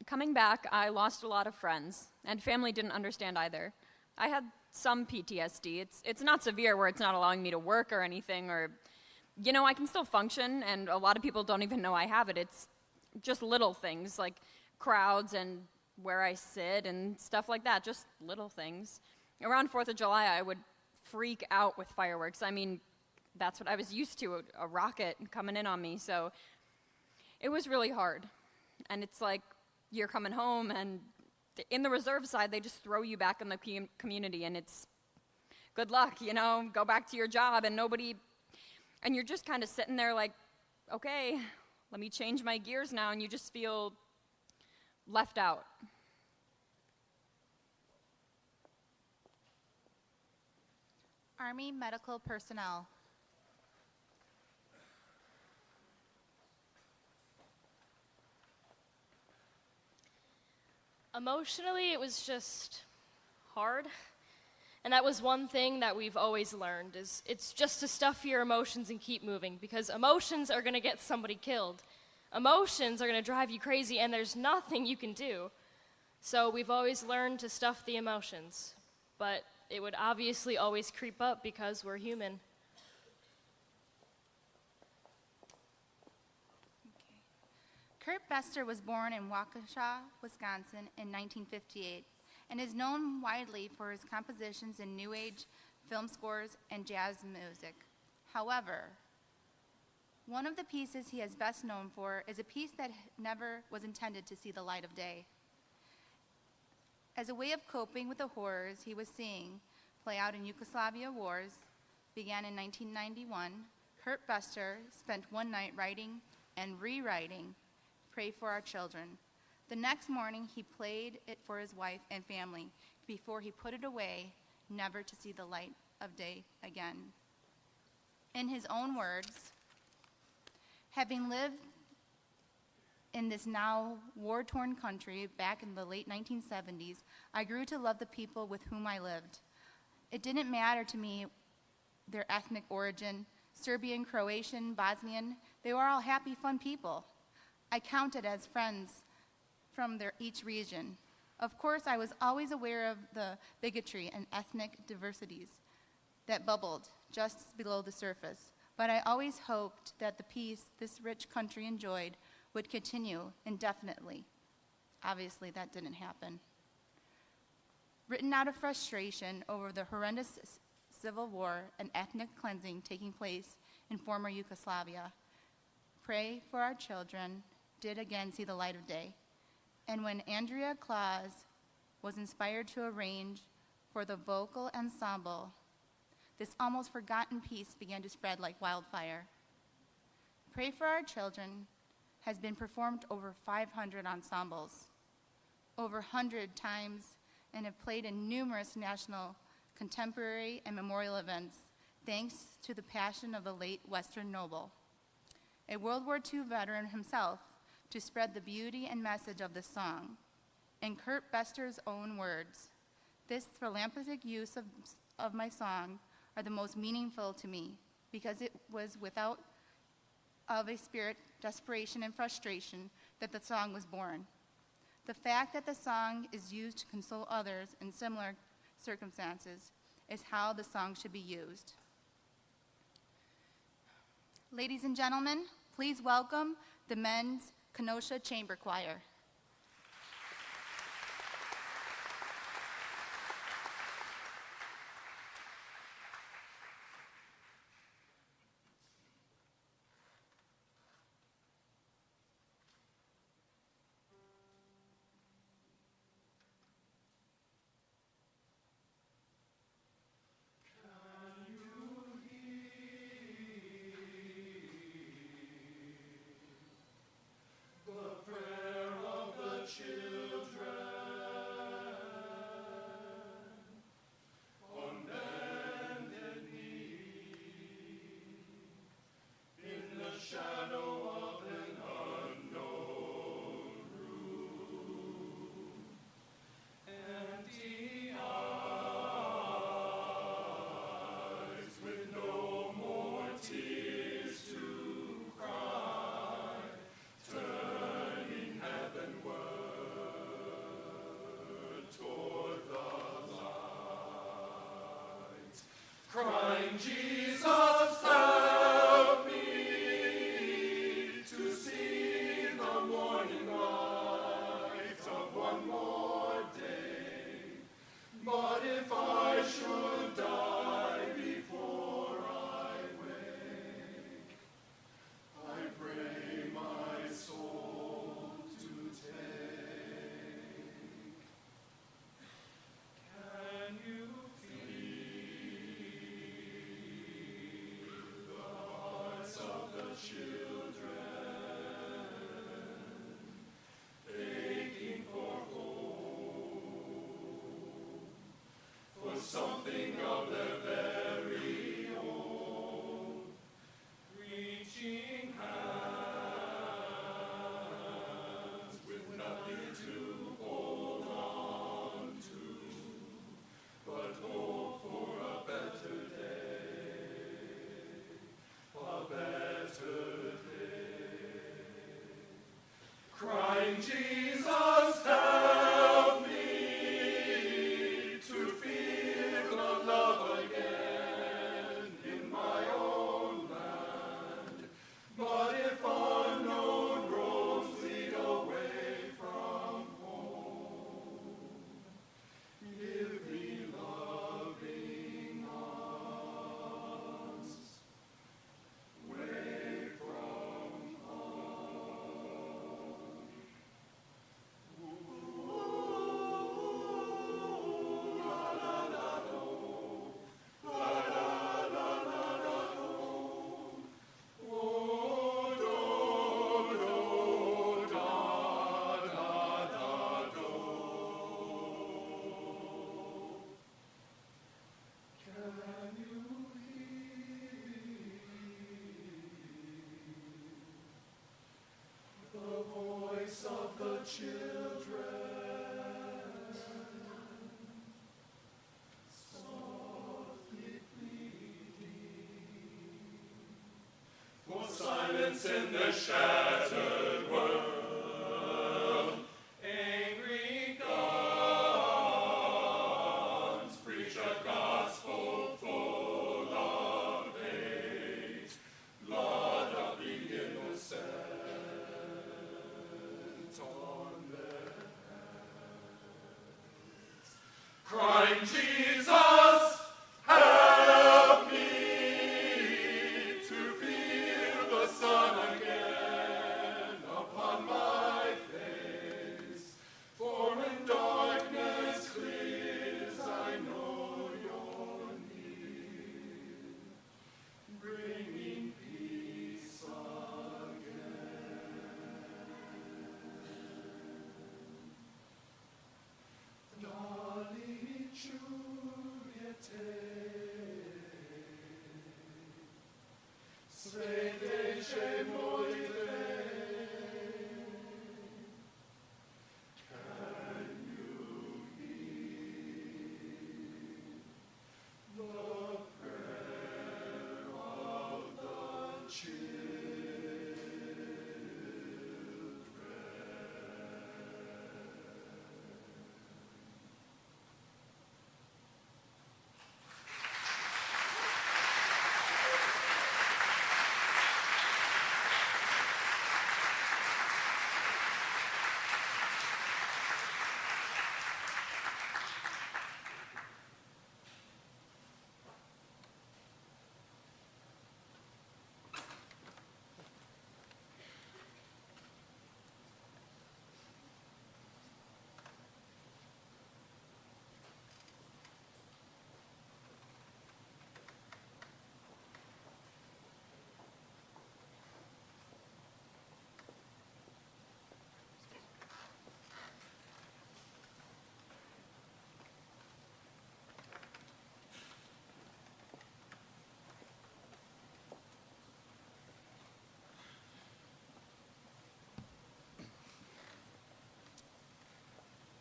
Coming back, I lost a lot of friends, and family didn't understand either. I had some PTSD. It's not severe where it's not allowing me to work or anything, or, I can still function, and a lot of people don't even know I have it. It's just little things like crowds and where I sit and stuff like that, just little things. Around 4th of July, I would freak out with fireworks. I mean, that's what I was used to, a rocket coming in on me, so it was really hard. And it's like you're coming home, and in the reserve side, they just throw you back in the community, and it's good luck, go back to your job, and you're just kind of sitting there like, okay, let me change my gears now, and you just feel left out. Army medical personnel. Emotionally, it was just hard. And that was one thing that we've always learned is it's just to stuff your emotions and keep moving, because emotions are going to get somebody killed. Emotions are going to drive you crazy, and there's nothing you can do. So we've always learned to stuff the emotions, but it would obviously always creep up because we're human. Kurt Bester was born in Waukesha, Wisconsin in 1958 and is known widely for his compositions in New Age film scores and jazz music. However, one of the pieces he is best known for is a piece that never was intended to see the light of day. As a way of coping with the horrors he was seeing play out in Yugoslavia wars, began in 1991, Kurt Bester spent one night writing and rewriting Pray for Our Children. The next morning, he played it for his wife and family before he put it away, never to see the light of day again. In his own words, having lived in this now war-torn country back in the late 1970s, I grew to love the people with whom I lived. It didn't matter to me their ethnic origin, Serbian, Croatian, Bosnian, they were all happy, fun people. I counted as friends from each region. Of course, I was always aware of the bigotry and ethnic diversities that bubbled just below the surface, but I always hoped that the peace this rich country enjoyed would continue indefinitely. Obviously, that didn't happen. Written out of frustration over the horrendous civil war and ethnic cleansing taking place in former Yugoslavia, Pray for Our Children did again see the light of day. And when Andrea Claus was inspired to arrange for the vocal ensemble, this almost forgotten piece began to spread like wildfire. Pray for Our Children has been performed over 500 ensembles, over 100 times, and have played in numerous national, contemporary, and memorial events, thanks to the passion of the late Western noble, a World War II veteran himself, to spread the beauty and message of this song. In Kurt Bester's own words, this philanthropic use of my song are the most meaningful to me because it was without of a spirit, desperation, and frustration that the song was born. The fact that the song is used to console others in similar circumstances is how the song should be used. Ladies and gentlemen, please welcome the Men's Kenosha Chamber Choir. The prayer In the shattered world, angry gods preach a gospel full of hate, blood of the innocent on their heads, crying, Jesus, help me to feel the sun again upon my face. For when darkness clears, I know you're near, bringing peace again. Dali Juliette, Svedece molite. Can you hear the prayer of the children?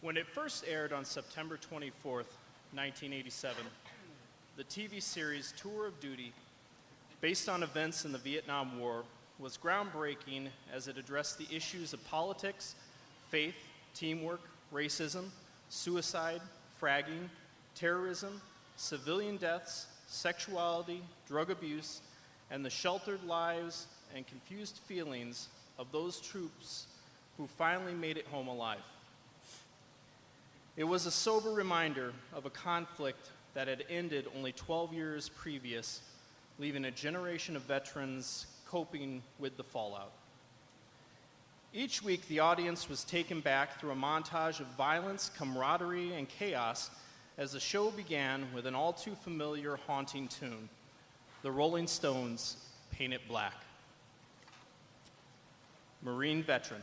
When it first aired on September 24th, 1987, the TV series Tour of Duty, based on events in the Vietnam War, was groundbreaking as it addressed the issues of politics, faith, teamwork, racism, suicide, fragging, terrorism, civilian deaths, sexuality, drug abuse, and the sheltered lives and confused feelings of those troops who finally made it home alive. It was a sober reminder of a conflict that had ended only 12 years previous, leaving a generation of veterans coping with the fallout. Each week, the audience was taken back through a montage of violence, camaraderie, and chaos as the show began with an all too familiar haunting tune, the Rolling Stones' Paint It Black. Marine veteran.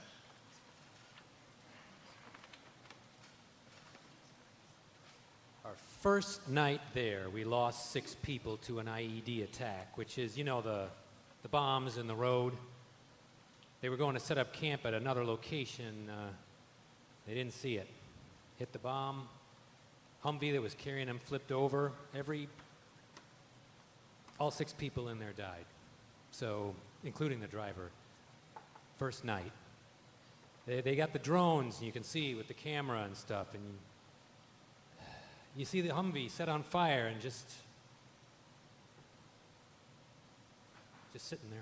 Our first night there, we lost 6 people to an IED attack, which is, you know, the bombs in the road. They were going to set up camp at another location. They didn't see it. Hit the bomb. Humvee that was carrying them flipped over. All 6 people in there died. So, including the driver. First night. They got the drones, and you can see with the camera and stuff, and you see the Humvee set on fire and just sitting there.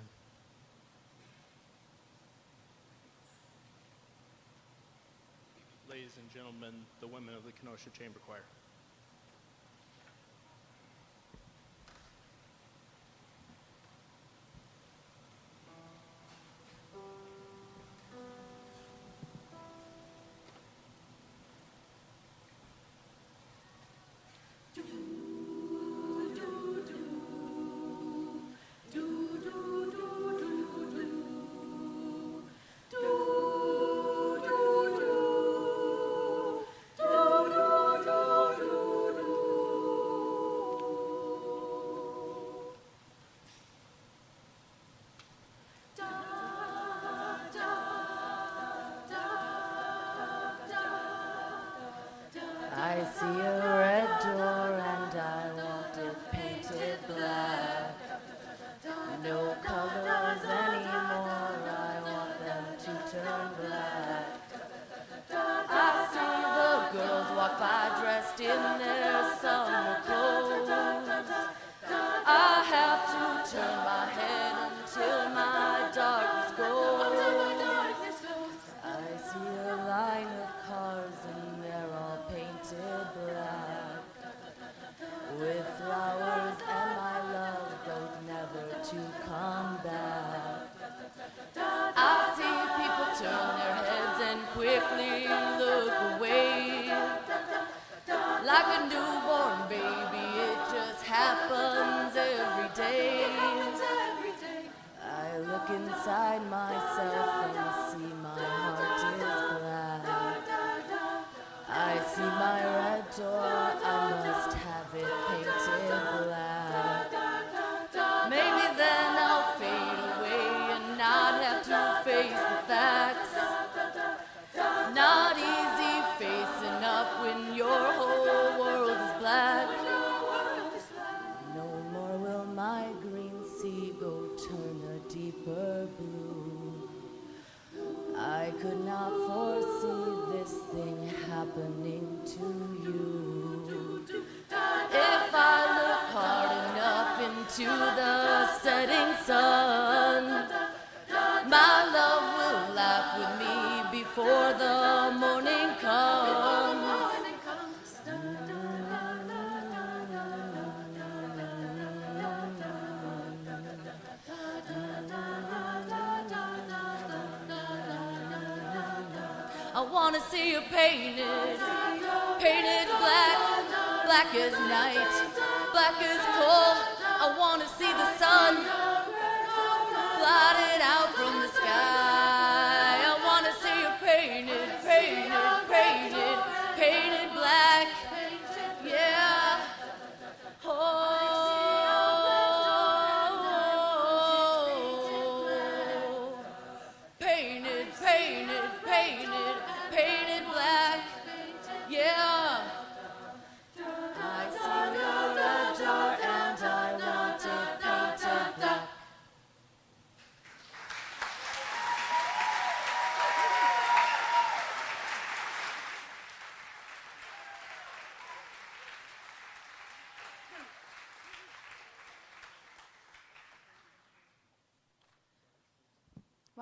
Ladies and gentlemen, the women of the Kenosha Chamber Choir. I see a red door and I want it painted black. No colors anymore, I want them to turn black. I see the girls walk by dressed in their summer clothes. I have to turn my head until my darkness goes. I see a line of cars and they're all painted black, with flowers and my love both never to come back. I see people turn their heads and quickly look away, like a newborn baby, it just happens every day. I look inside myself and see my heart is black. I see my red door, I must have it painted black. Maybe then I'll fade away and not have to face the facts. It's not easy facing up when your whole world is black. No more will my green sea go turn a deeper blue. I could not foresee this thing happening to you. If I look hard enough into the setting sun, my love will laugh with me before the morning comes. I wanna see you painted, painted black, black as night, black as coal. I wanna see the sun blotted out from the sky. I wanna see you painted, painted, painted, painted black. Yeah. Oh. Painted, painted, painted, painted black. Yeah. I see a red door and I want it painted black.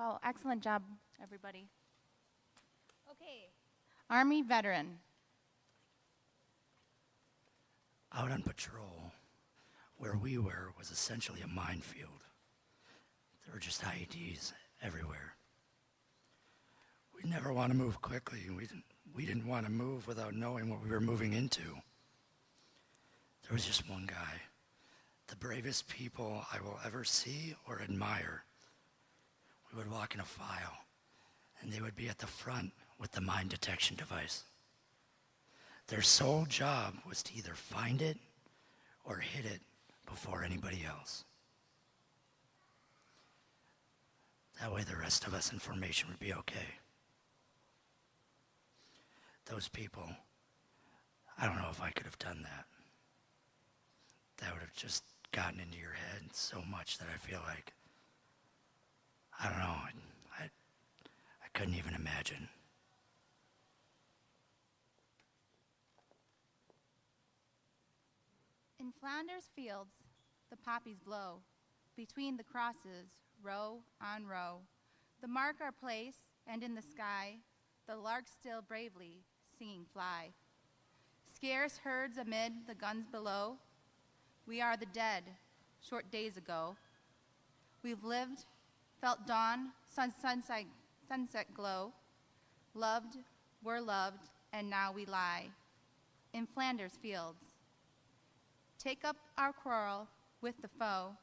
Wow, excellent job, everybody. Okay, Army veteran. Out on patrol, where we were was essentially a minefield. There were just IEDs everywhere. We never want to move quickly. We didn't want to move without knowing what we were moving into. There was just one guy, the bravest people I will ever see or admire. We would walk in a file, and they would be at the front with the mine detection device. Their sole job was to either find it or hit it before anybody else. That way the rest of us in formation would be okay. Those people, I don't know if I could have done that. That would have just gotten into your head so much that I feel like, I don't know, I couldn't even imagine. In Flanders fields, the poppies blow. Between the crosses, row on row. The mark our place, and in the sky, the larks still bravely singing fly. Scarce herds amid the guns below. We are the dead, short days ago. We've lived, felt dawn, sunset glow. Loved, were loved, and now we lie in Flanders fields. Take up our quarrel with the foe.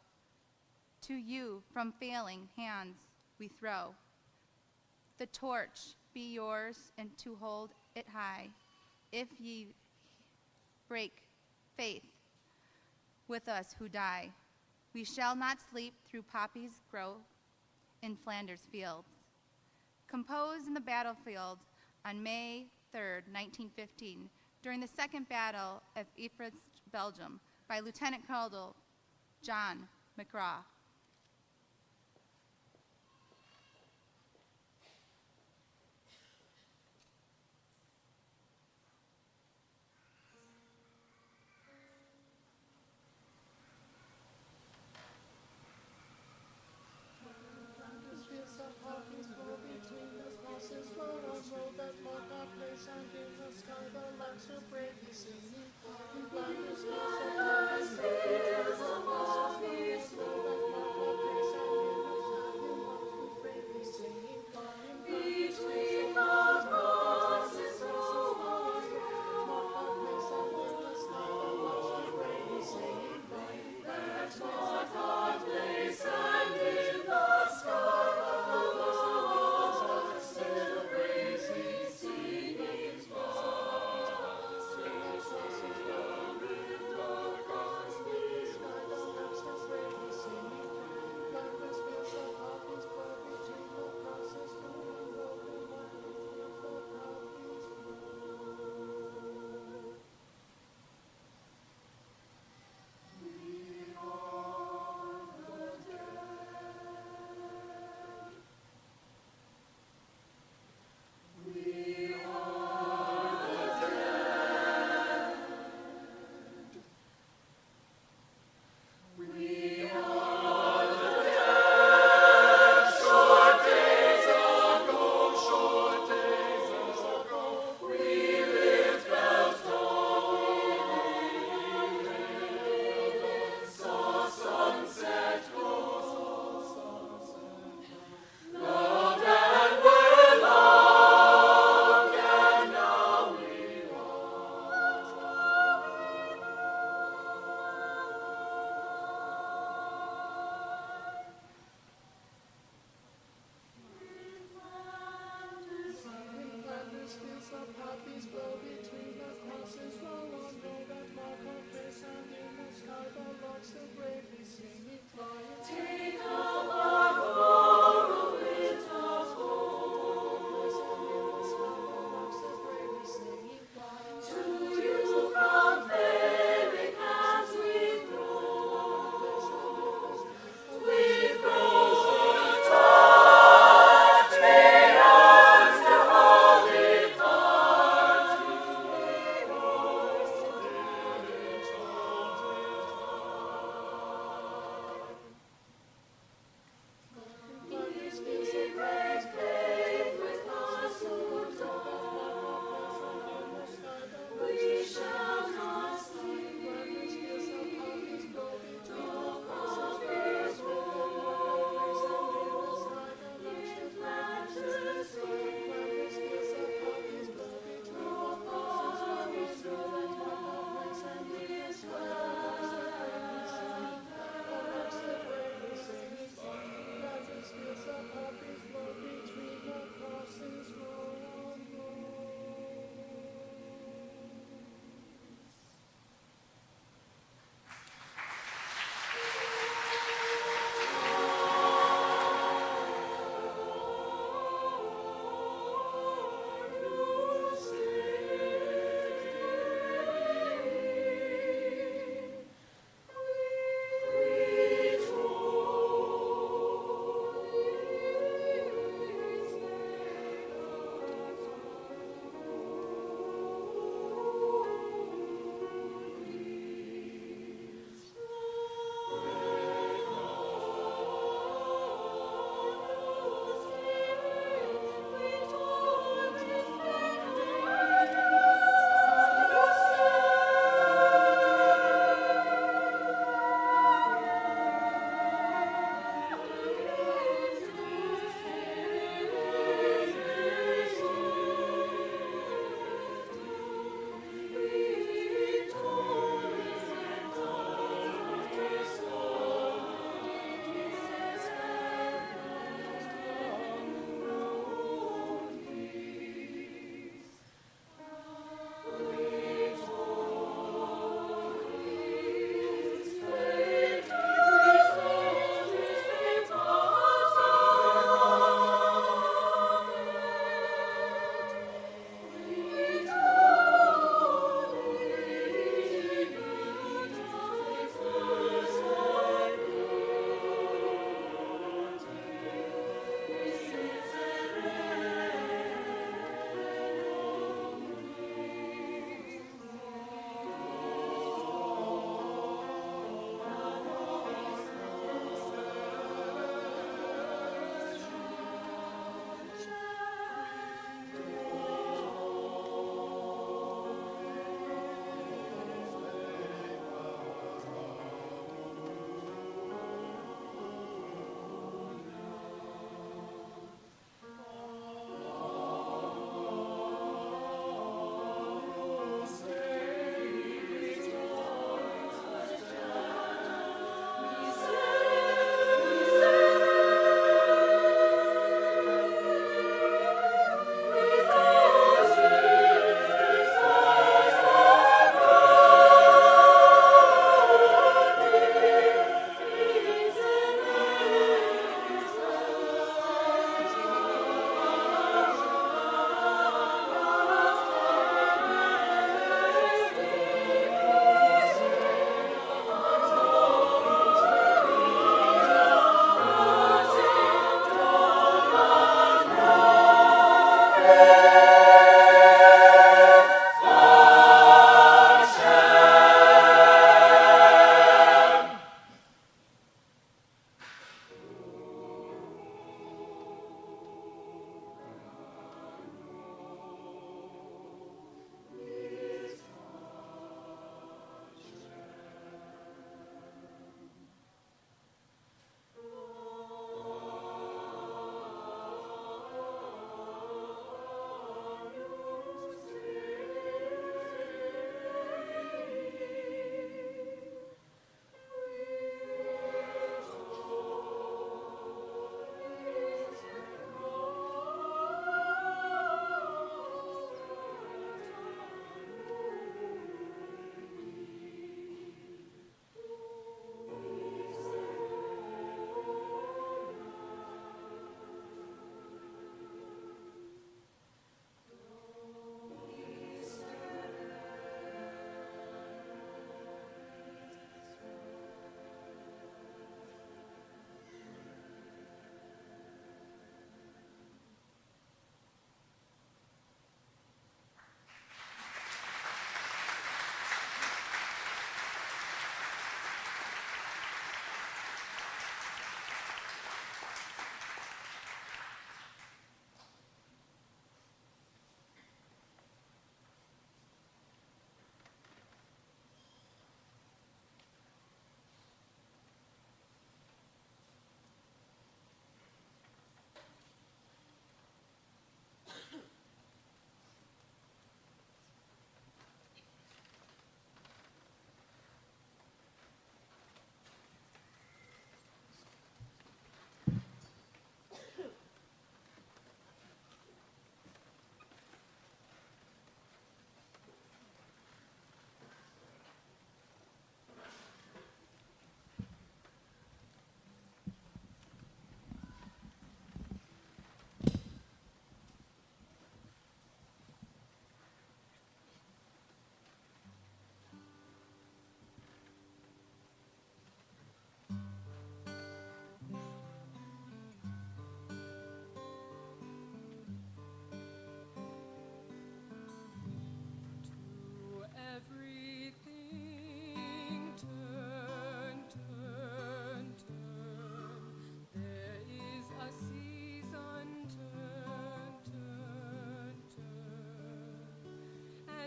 To you from failing hands we throw. The torch be yours and to hold it high. If ye break faith with us who die, we shall not sleep through poppies grow in Flanders fields. Composed in the battlefield on May 3rd, 1915, during the Second Battle of Ypres, Belgium, by Lieutenant Colonel John McGraw.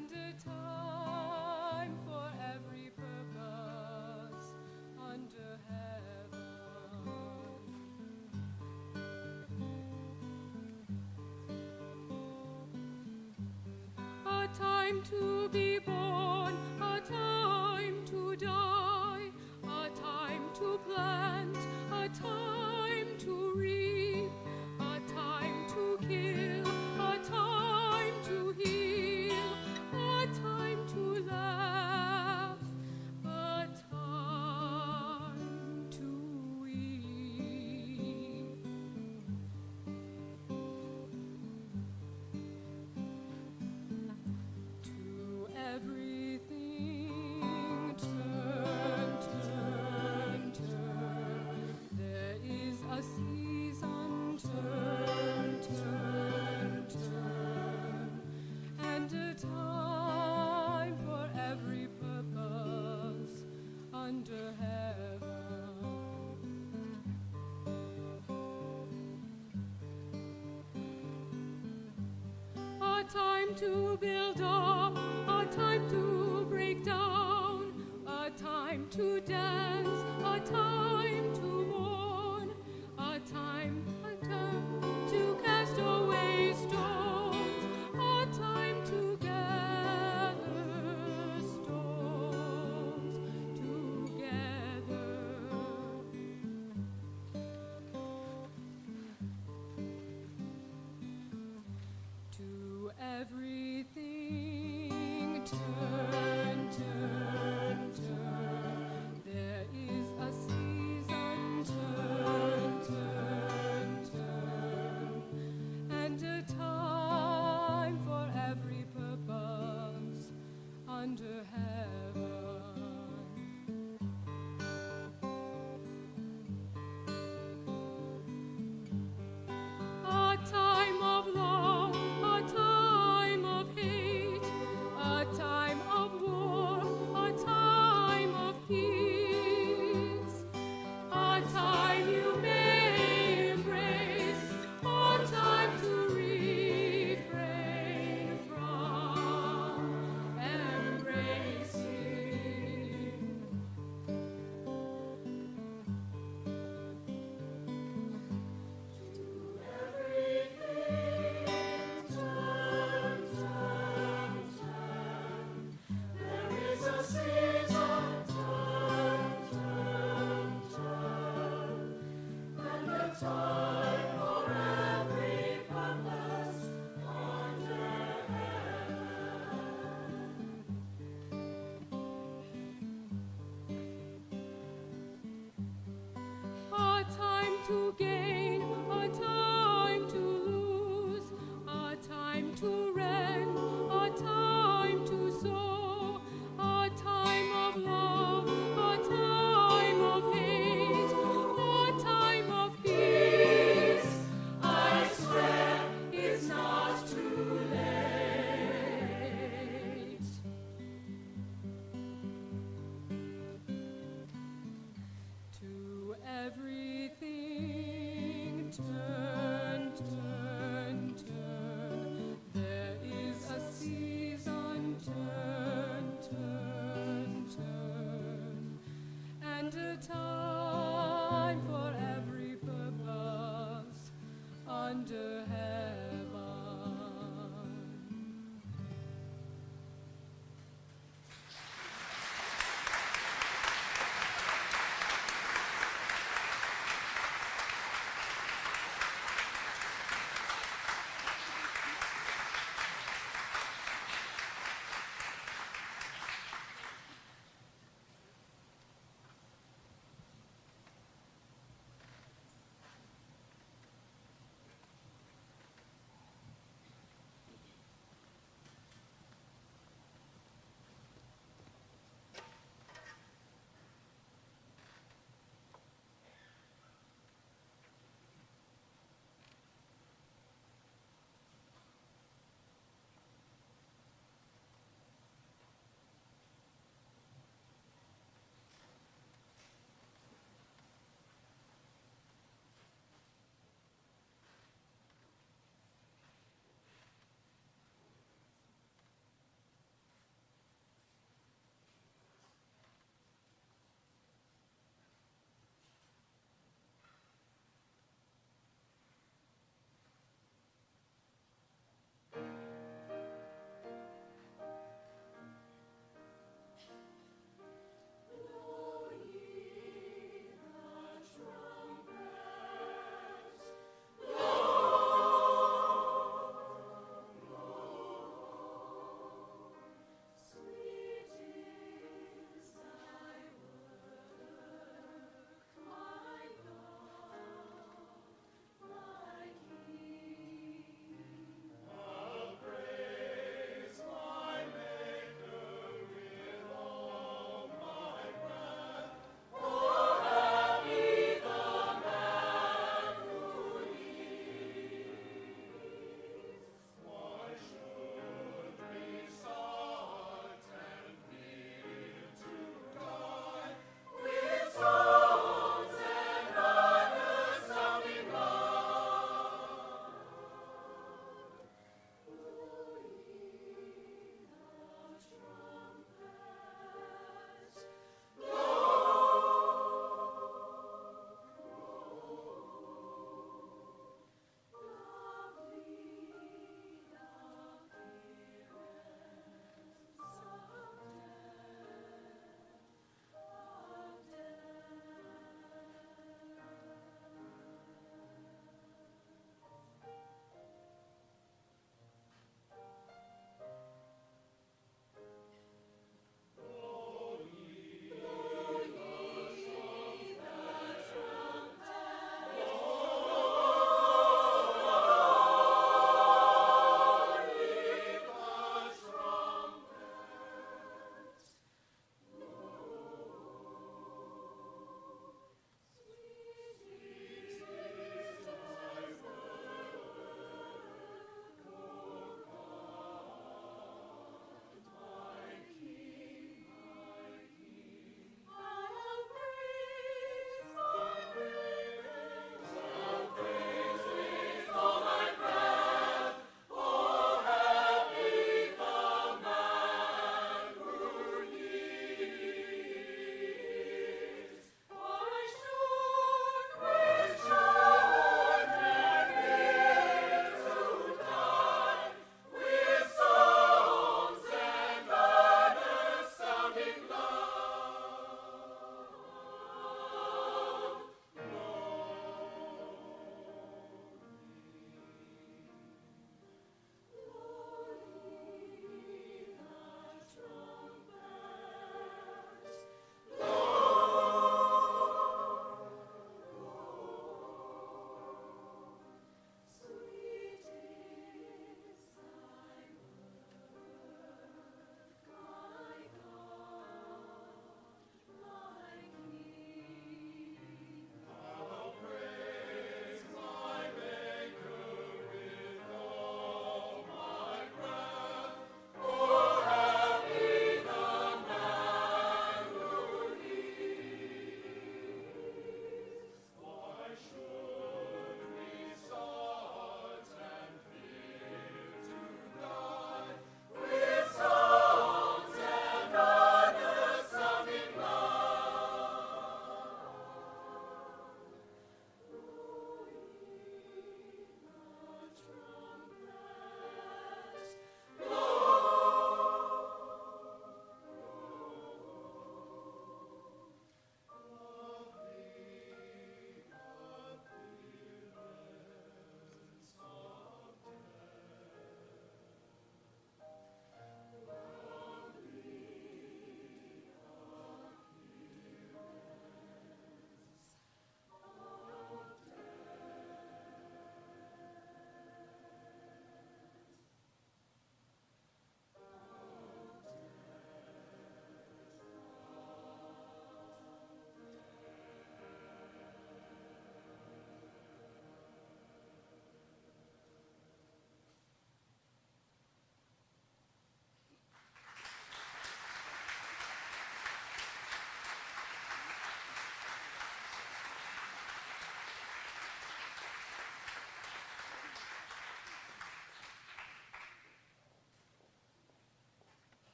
and a time for every purpose under heaven. A time to be born, a time to die, a time to plant, a time to reap, a time to kill, a time to heal, a time to laugh, a time to weep. To everything turn, turn, turn. There is a season, turn, turn, turn. And a time for every purpose under heaven. A time to build up, a time to break down, a time to dance, a time to mourn, a time to cast away stones, a time to gather stones together. To everything turn, turn, turn. There is a season, turn, turn, turn. And a time for every purpose under heaven. A time of love, a time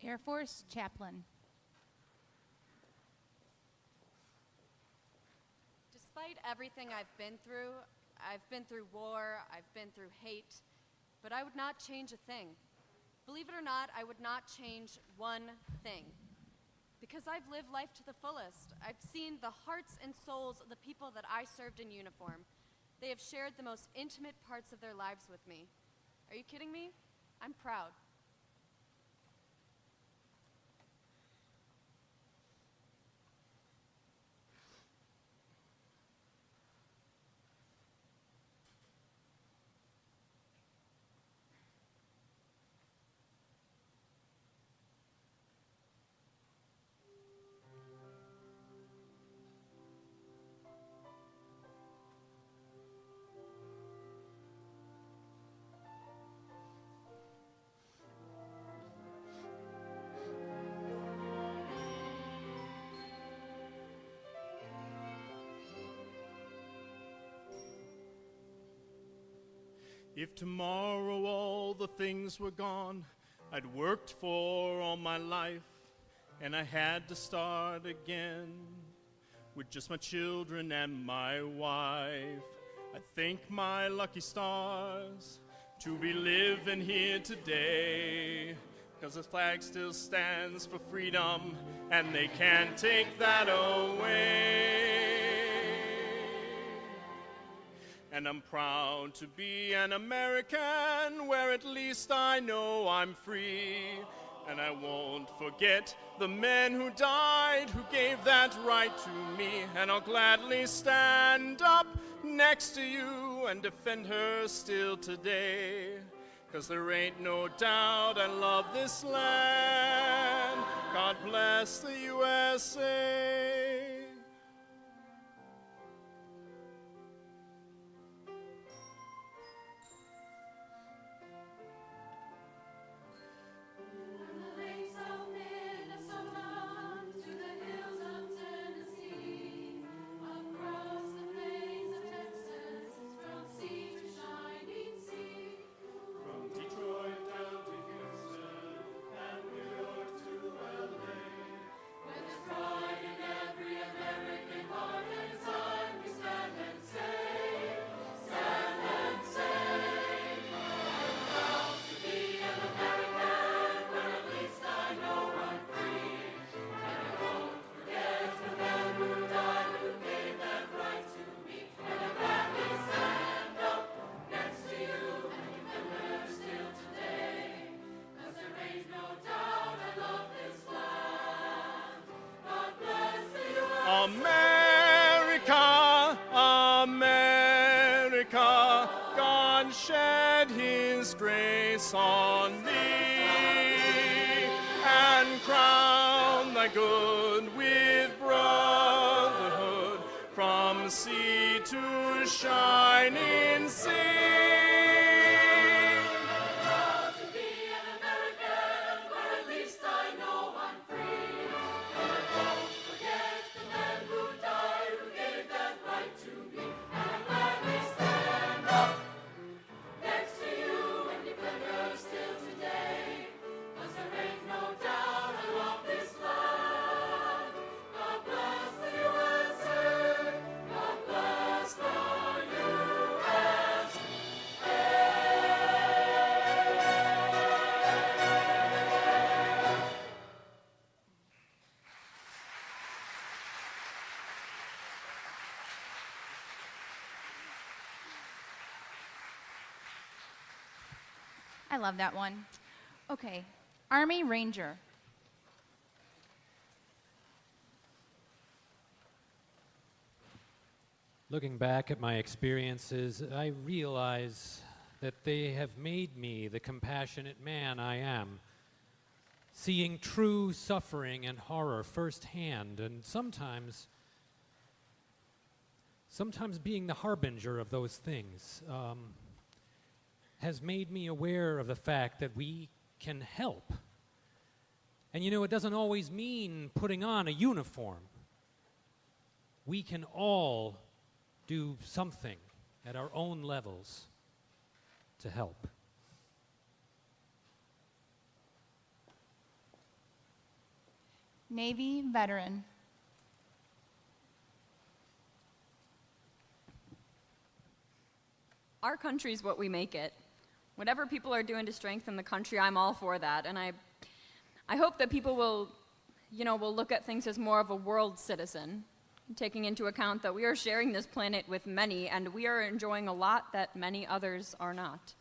Air Force chaplain. Despite everything I've been through war, I've been through hate, but I would not change a thing. Believe it or not, I would not change one thing. Because I've lived life to the fullest. I've seen the hearts and souls of the people that I served in uniform. They have shared the most intimate parts of their lives with me. Are you kidding me? I'm proud. If tomorrow all the things were gone I'd worked for all my life, and I had to start again with just my children and my wife, I thank my lucky stars to be living here today, 'cause the flag still stands for freedom and they can't take that away. And I'm proud to be an American, where at least I know I'm free. And I won't forget the men who died, who gave that right to me. And I'll gladly stand up next to you and defend her still today. 'Cause there ain't no doubt I love this land. God bless the USA. America, America, God shed his grace on thee and crown thy good with brotherhood from sea to shining sea. I love that one. Okay, Army Ranger. Looking back at my experiences, I realize that they have made me the compassionate man I am, seeing true suffering and horror firsthand, and sometimes being the harbinger of those things has made me aware of the fact that we can help. And you know, it doesn't always mean putting on a uniform. We can all do something at our own levels to help. Navy veteran. Our country's what we make it. Whatever people are doing to strengthen the country, I'm all for that. And I hope that people will look at things as more of a world citizen, taking into account that we are sharing this planet with many, and we are enjoying a lot that many others are not.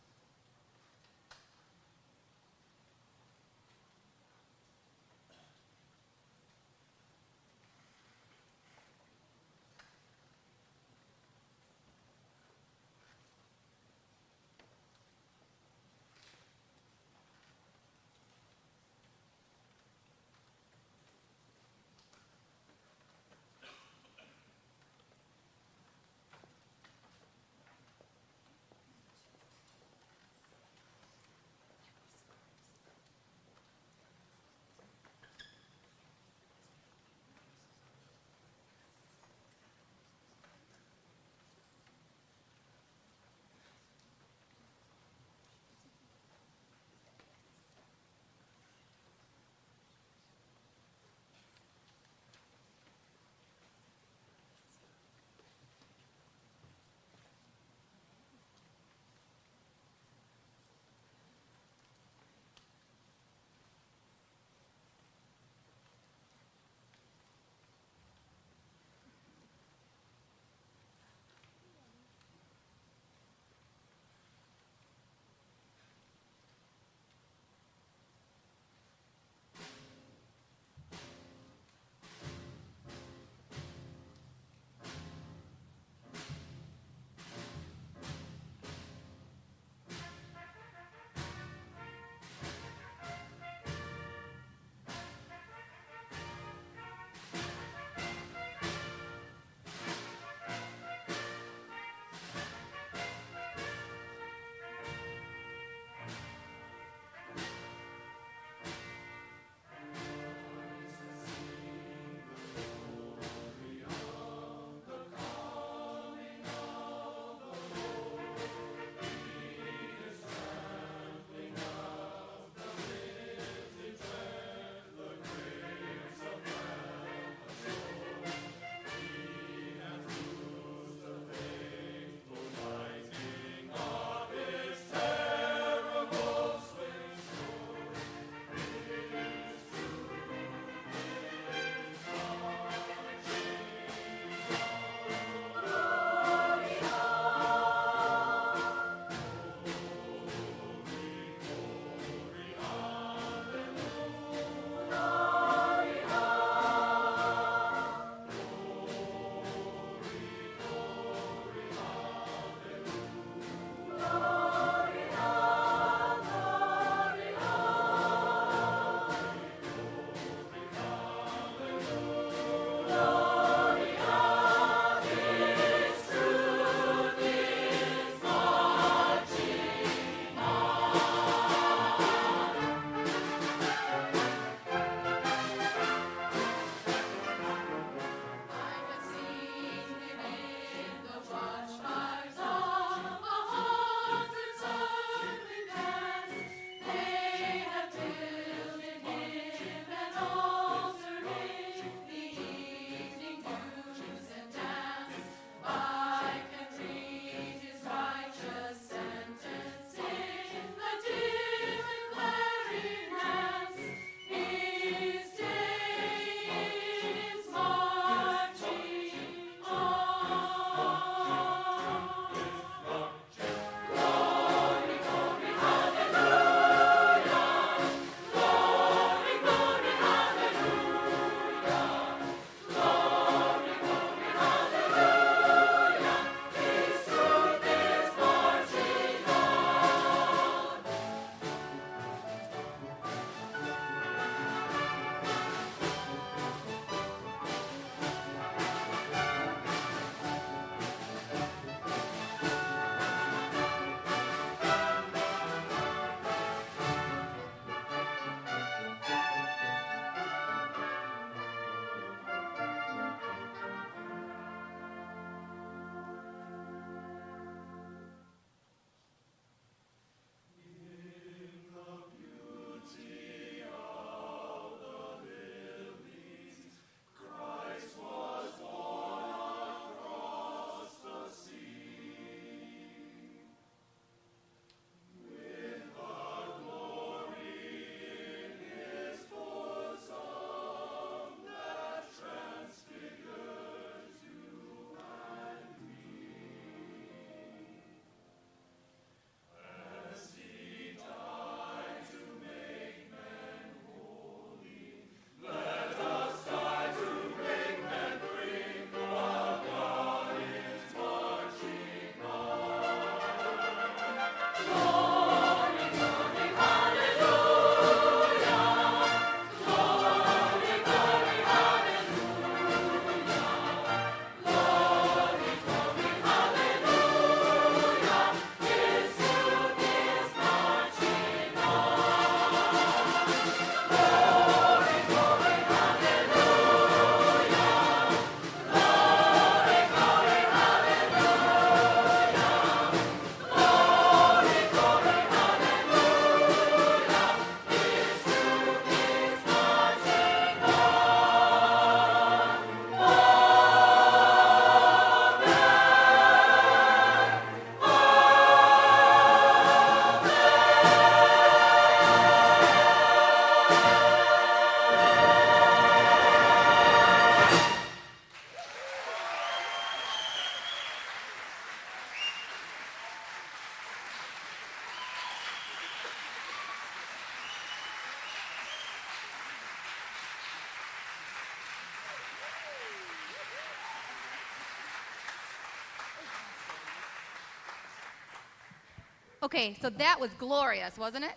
Okay, so that was glorious, wasn't it?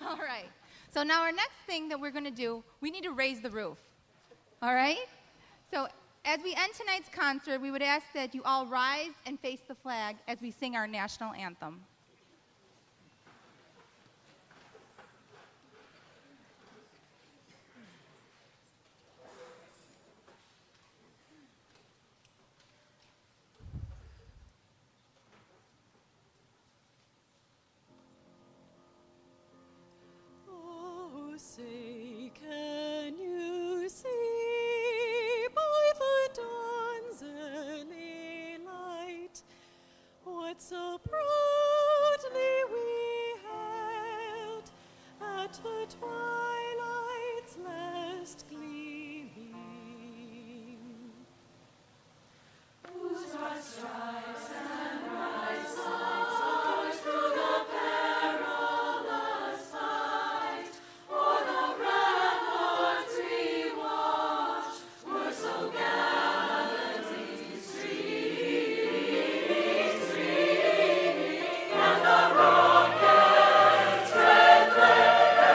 All right. So now our next thing that we're going to do, we need to raise the roof. All right? So as we end tonight's concert, we would ask that you all rise and face the flag as we sing our national anthem. Oh, say, can you see by the dawn's early light what so proudly we held at the twilight's last gleaming? Whose broad stripes and bright stars through the perilous fight, o'er the ramparts we watched, were so gallantly streaming, and the rockets' red glare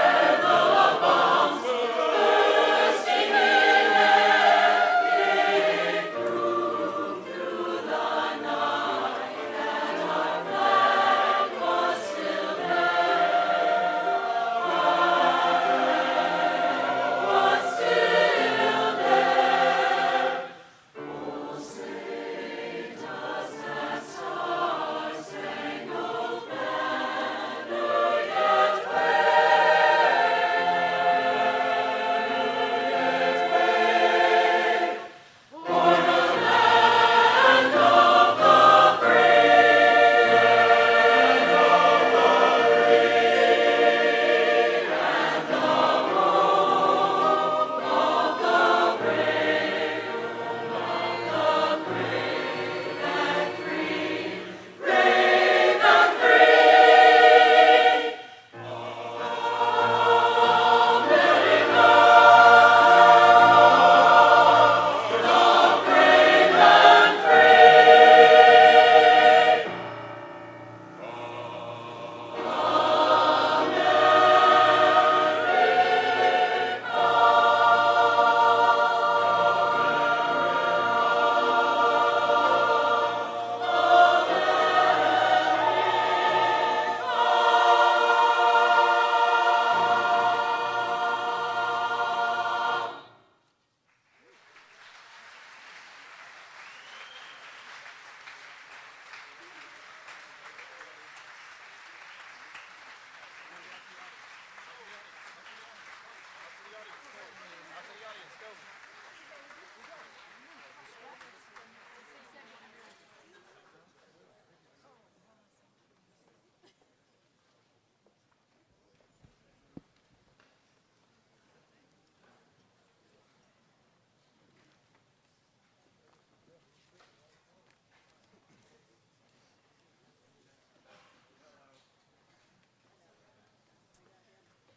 and the bombs bursting in air gave proof through the night that our flag was still there. Was still there. Oh, say, does that star-spangled banner yet wave? O'er the land of the brave and free?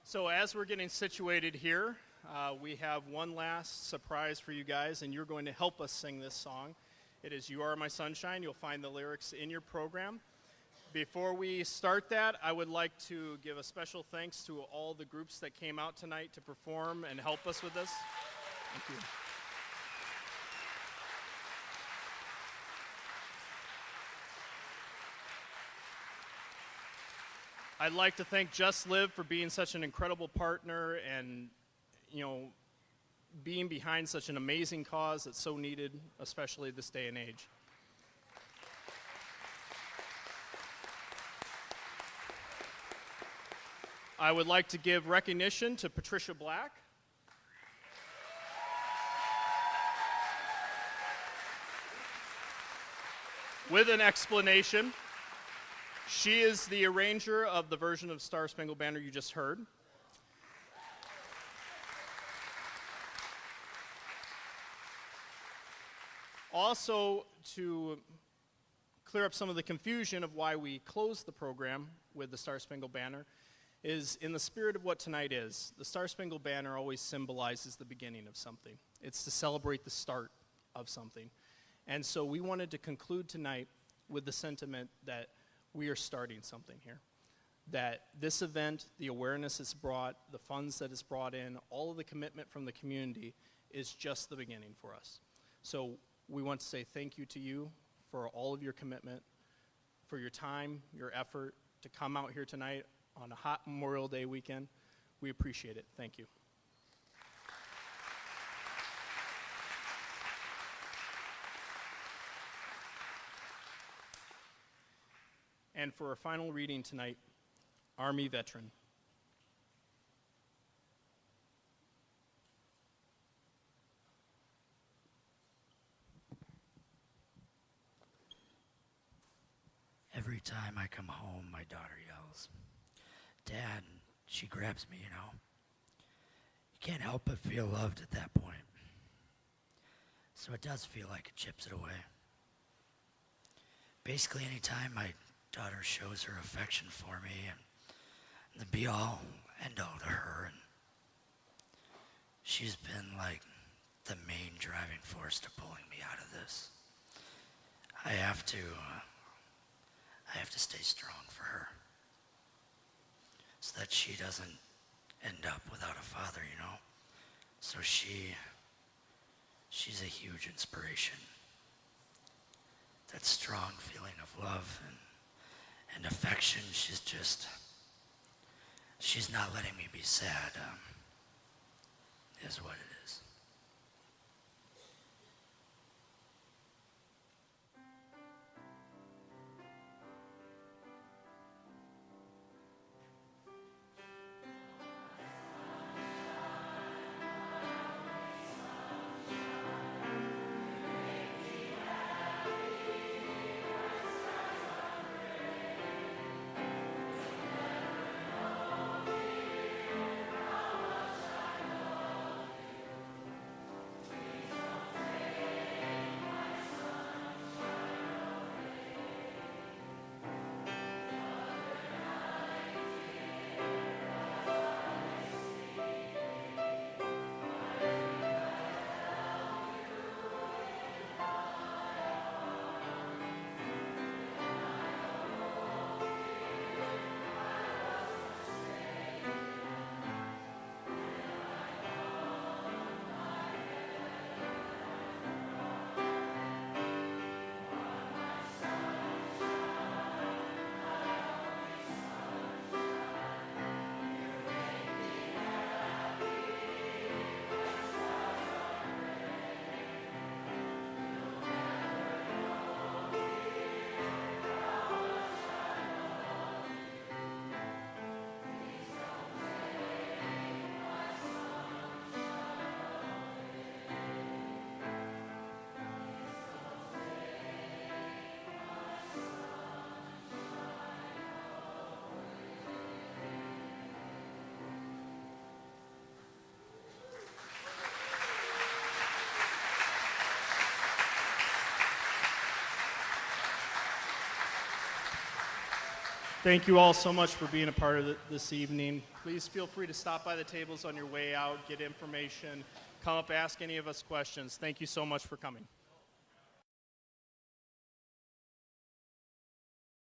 So as we're getting situated here, we have one last surprise for you guys, and you're going to help us sing this song. It is You Are My Sunshine. You'll find the lyrics in your program. Before we start that, I would like to give a special thanks to all the groups that came out tonight to perform and help us with this. Thank you. I'd like to thank Just Live for being such an incredible partner and, being behind such an amazing cause that's so needed, especially this day and age. I would like to give recognition to Patricia Black. With an explanation. She is the arranger of the version of Star Spangled Banner you just heard. Also, to clear up some of the confusion of why we closed the program with the Star Spangled Banner, is in the spirit of what tonight is. The Star Spangled Banner always symbolizes the beginning of something. It's to celebrate the start of something. And so we wanted to conclude tonight with the sentiment that we are starting something here. That this event, the awareness it's brought, the funds that it's brought in, all of the commitment from the community is just the beginning for us. So we want to say thank you to you for all of your commitment, for your time, your effort to come out here tonight on a hot Memorial Day weekend. We appreciate it. Thank you. And for our final reading tonight, Army Veteran. Every time I come home, my daughter yells, "Dad," and she grabs me, you know. You can't help but feel loved at that point. So it does feel like it chips it away. Basically, anytime my daughter shows her affection for me, and the be-all, end-all to her, and she's been like the main driving force to pulling me out of this. I have to stay strong for her, so that she doesn't end up without a father, you know. So she's a huge inspiration. That strong feeling of love and affection, she's not letting me be sad, is what it is. Thank you all so much for being a part of this evening. Please feel free to stop by the tables on your way out, get information, come up, ask any of us questions. Thank you so much for coming.